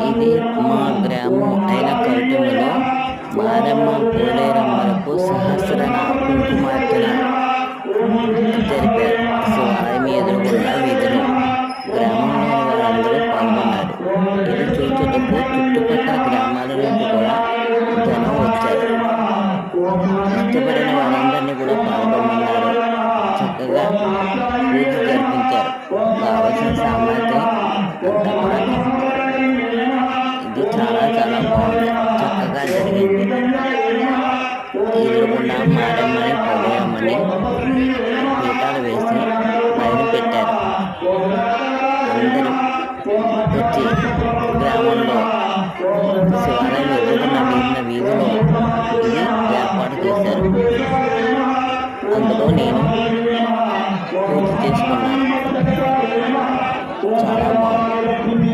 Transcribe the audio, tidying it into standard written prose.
ఇది మా గ్రామం అయిన కల్టుమలో మారమ్మ పోలేరమ్మలకు సహస్రన కుంకుమార్చన జరిపారు. శివాలయం ఎదురుగున్న వీధిలో గ్రామంలోని వారందరూ పాల్గొన్నారు. ఇది చూచుటకు చుట్టుపక్కల గ్రామాల నుండి కూడా జనం వచ్చారు. ఇష్టపడిన వారందరినీ కూడా పాల్గొన్నారు. చక్కగా పూజ జరిపించారు. కావలసిన సామాగ్రి అంతా కూడా ఇది చాలా బాగుంది. చక్కగా జరిగింది. ఎదురుగుండా మారమ్మని పోలేరమ్మని పీఠాలు వేసి పైన పెట్టారు. అందరూ వచ్చి గ్రామంలో శివాలయం ఎదురున్న వీధిలో ఇది ఏర్పాటు చేశారు. అందులో నేను పూజ చేసుకున్నాను. చాలా బాగుంది.